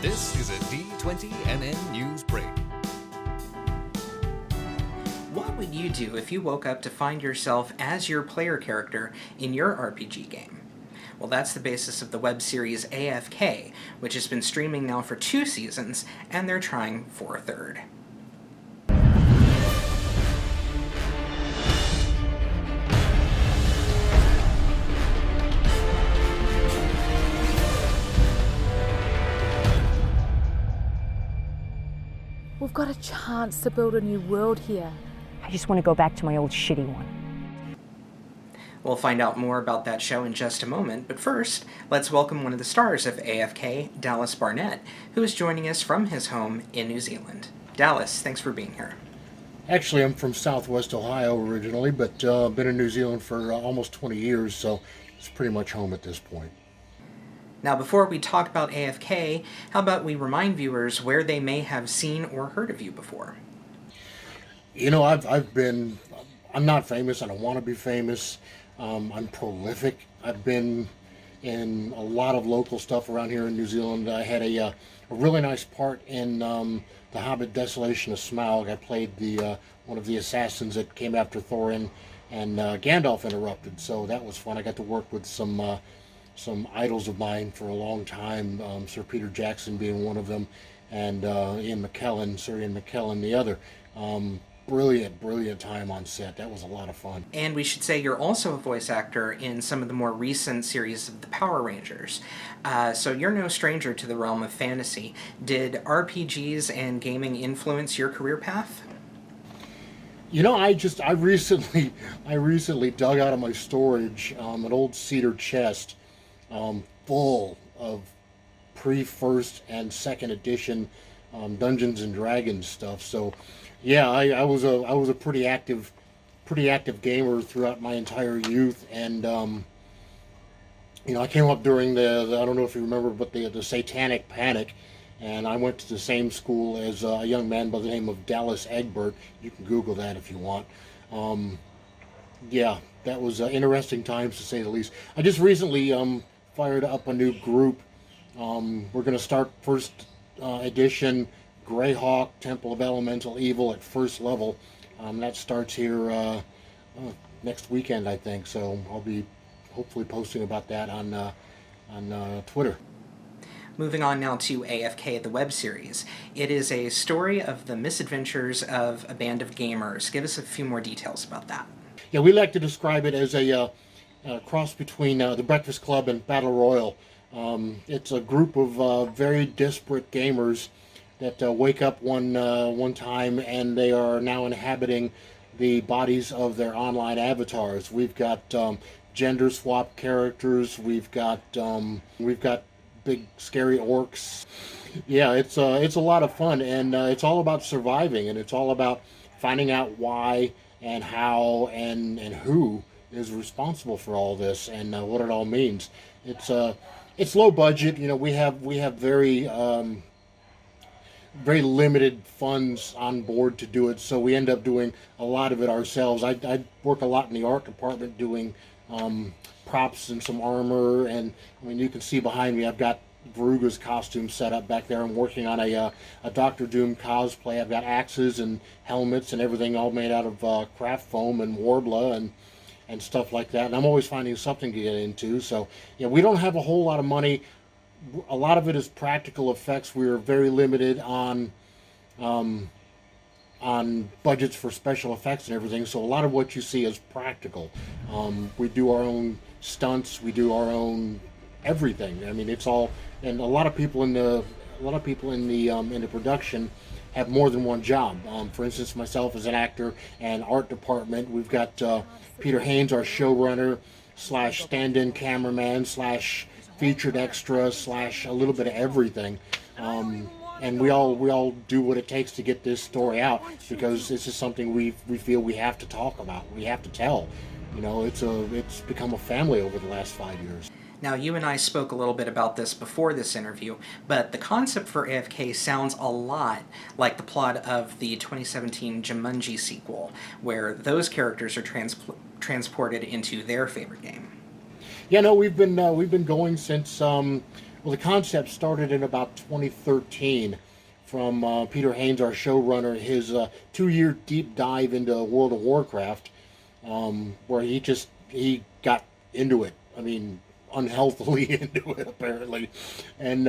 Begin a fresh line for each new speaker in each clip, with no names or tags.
This is a D20NN Newsbreak.
What would you do if you woke up to find yourself as your player character in your RPG game? Well, that's the basis of the web series AFK, which has been streaming now for 2 seasons, and they're trying for a third.
We've got a chance to build a new world here.
I just want to go back to my old shitty one.
We'll find out more about that show in just a moment, but first, let's welcome one of the stars of AFK, Dallas Barnett, who is joining us from his home in New Zealand. Dallas, thanks for being here.
Actually, I'm from Southwest Ohio originally, but been in New Zealand for almost 20 years, so it's pretty much home at this point.
Now, before we talk about AFK, how about we remind viewers where they may have seen or heard of you before?
You know, I'm not famous. I don't want to be famous. I'm prolific. I've been in a lot of local stuff around here in New Zealand. I had a really nice part in The Hobbit: Desolation of Smaug. I played one of the assassins that came after Thorin and Gandalf interrupted, so that was fun. I got to work with some idols of mine for a long time, Sir Peter Jackson being one of them, and Sir Ian McKellen the other. Brilliant time on set. That was a lot of fun.
And we should say you're also a voice actor in some of the more recent series of the Power Rangers. So you're no stranger to the realm of fantasy. Did RPGs and gaming influence your career path?
You know, I recently dug out of my storage an old cedar chest full of pre-first and second edition Dungeons and Dragons stuff. So yeah, I was a pretty active gamer throughout my entire youth, and you know, I came up during the I don't know if you remember, but the Satanic Panic, and I went to the same school as a young man by the name of Dallas Egbert. You can Google that if you want. Yeah, that was interesting times to say the least. I just recently fired up a new group. We're going to start first edition Greyhawk, Temple of Elemental Evil at first level. That starts here next weekend, I think. So I'll be hopefully posting about that on Twitter.
Moving on now to AFK, the web series. It is a story of the misadventures of a band of gamers. Give us a few more details about that.
Yeah, we like to describe it as a cross between The Breakfast Club and Battle Royal. It's a group of very disparate gamers that wake up one time and they are now inhabiting the bodies of their online avatars. We've got gender swap characters. We've got big scary orcs. Yeah, it's a lot of fun, and it's all about surviving, and it's all about finding out why and how and who is responsible for all this and what it all means. It's low budget. You know, we have very limited funds on board to do it, so we end up doing a lot of it ourselves. I work a lot in the art department doing props and some armor, and I mean, you can see behind me I've got Varuga's costume set up back there. I'm working on a Dr. Doom cosplay. I've got axes and helmets and everything all made out of craft foam and Warbler and stuff like that, and I'm always finding something to get into. So yeah, we don't have a whole lot of money. A lot of it is practical effects. We are very limited on budgets for special effects and everything, so a lot of what you see is practical. We do our own stunts, we do our own everything. I mean, it's all, and a lot of people in the production have more than one job. For instance, myself as an actor and art department, we've got Peter Haynes, our showrunner / stand-in cameraman / featured extra / a little bit of everything. And we all do what it takes to get this story out, because this is something we feel we have to talk about, we have to tell. You know, it's become a family over the last 5 years.
Now, you and I spoke a little bit about this before this interview, but the concept for AFK sounds a lot like the plot of the 2017 Jumanji sequel, where those characters are transported into their favorite game.
Yeah, no, we've been going since Well, the concept started in about 2013 from Peter Haynes, our showrunner, his 2-year deep dive into World of Warcraft, where he got into it. I mean, unhealthily into it apparently, and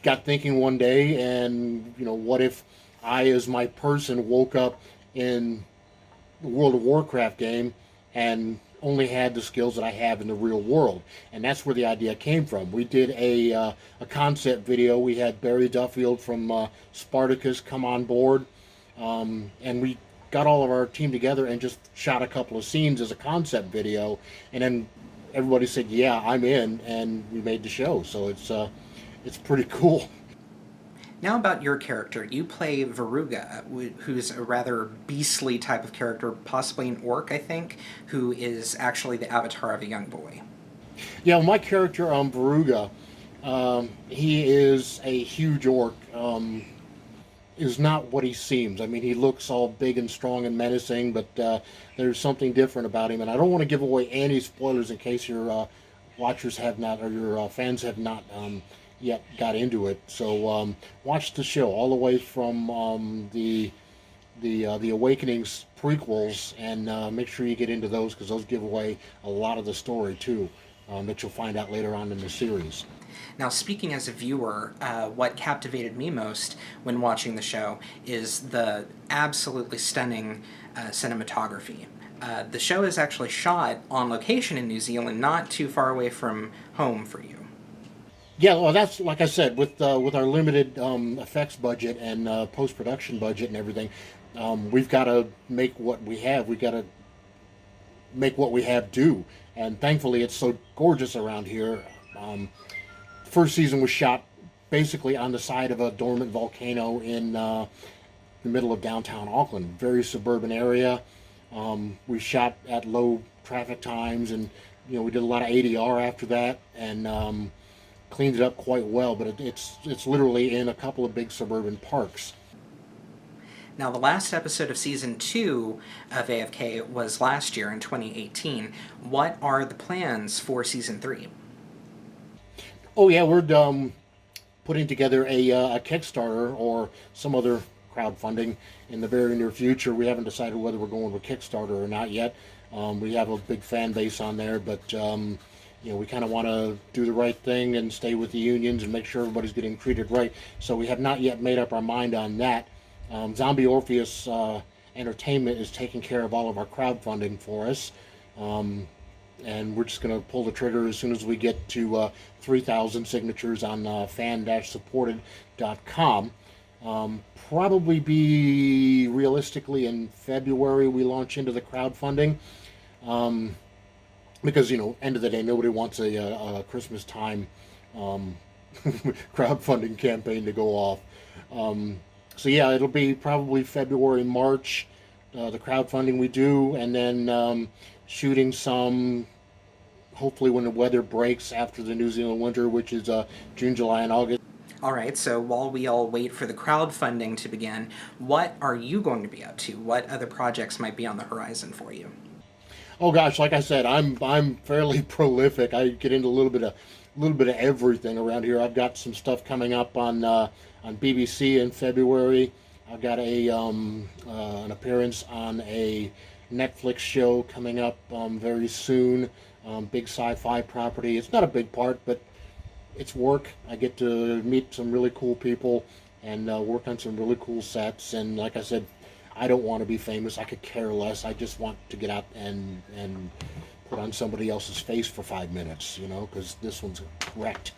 got thinking one day, and what if I, as my person, woke up in the World of Warcraft game and only had the skills that I have in the real world, and that's where the idea came from. We did a concept video. We had Barry Duffield from Spartacus come on board, and we got all of our team together and just shot a couple of scenes as a concept video, and then everybody said, "Yeah, I'm in," and we made the show. So it's pretty cool.
Now about your character. You play Varuga, who's a rather beastly type of character, possibly an orc, I think, who is actually the avatar of a young boy.
Yeah, well, my character, Varuga, he is a huge orc. Is not what he seems. I mean, he looks all big and strong and menacing, but there's something different about him. And I don't want to give away any spoilers in case your watchers have not, or your fans have not yet got into it. So watch the show all the way from the Awakenings prequels, and make sure you get into those, because those give away a lot of the story too, that you'll find out later on in the series.
Now, speaking as a viewer, what captivated me most when watching the show is the absolutely stunning cinematography. The show is actually shot on location in New Zealand, not too far away from home for you.
Yeah, well, that's like I said, with our limited effects budget and post-production budget and everything, we've got to make what we have. We've got to make what we have do, and thankfully, it's so gorgeous around here. First season was shot basically on the side of a dormant volcano in the middle of downtown Auckland, very suburban area. We shot at low traffic times, and we did a lot of ADR after that, and cleaned it up quite well. But it's literally in a couple of big suburban parks.
Now, the last episode of Season 2 of AFK was last year in 2018. What are the plans for Season 3?
Oh yeah, we're putting together a Kickstarter or some other crowdfunding in the very near future. We haven't decided whether we're going with Kickstarter or not yet. We have a big fan base on there, but we kind of want to do the right thing and stay with the unions and make sure everybody's getting treated right. So we have not yet made up our mind on that. Zombie Orpheus Entertainment is taking care of all of our crowdfunding for us. And we're just going to pull the trigger as soon as we get to 3,000 signatures on fan-supported.com. Probably be realistically in February we launch into the crowdfunding. Because, end of the day, nobody wants a Christmas time crowdfunding campaign to go off. So yeah, it'll be probably February, March, the crowdfunding we do, and then shooting some, hopefully when the weather breaks after the New Zealand winter, which is June, July, and August.
All right, so while we all wait for the crowdfunding to begin, what are you going to be up to? What other projects might be on the horizon for you?
Oh gosh, like I said, I'm fairly prolific. I get into a little bit of everything around here. I've got some stuff coming up on BBC in February. I've got an appearance on a Netflix show coming up very soon. Big sci-fi property. It's not a big part, but it's work. I get to meet some really cool people and work on some really cool sets. And like I said, I don't want to be famous. I could care less. I just want to get out and put on somebody else's face for 5 minutes, because this one's wrecked.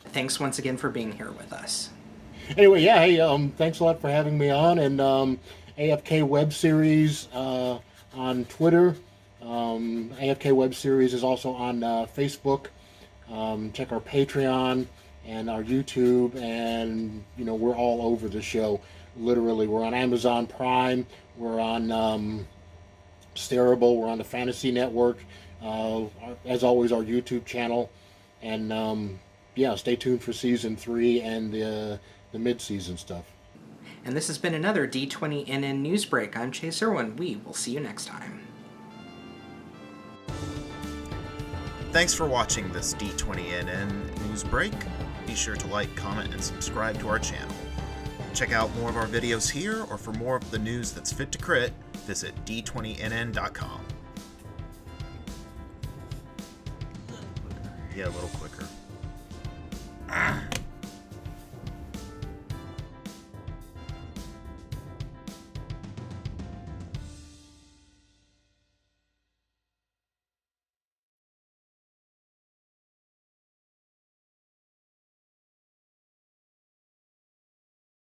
Thanks once again for being here with us.
Anyway, yeah, hey, thanks a lot for having me on, and AFK Webseries on Twitter. AFK Webseries is also on Facebook. Check our Patreon and our YouTube, and we're all over the show. Literally, we're on Amazon Prime. We're on Starable. We're on the Fantasy Network. As always, our YouTube channel, and yeah, stay tuned for Season 3 and the mid-season stuff.
And this has been another D20NN Newsbreak. I'm Chase Irwin. We will see you next time.
Thanks for watching this D20NN news break. Be sure to like, comment, and subscribe to our channel. Check out more of our videos here, or for more of the news that's fit to crit, visit d20nn.com. Yeah, a little quicker.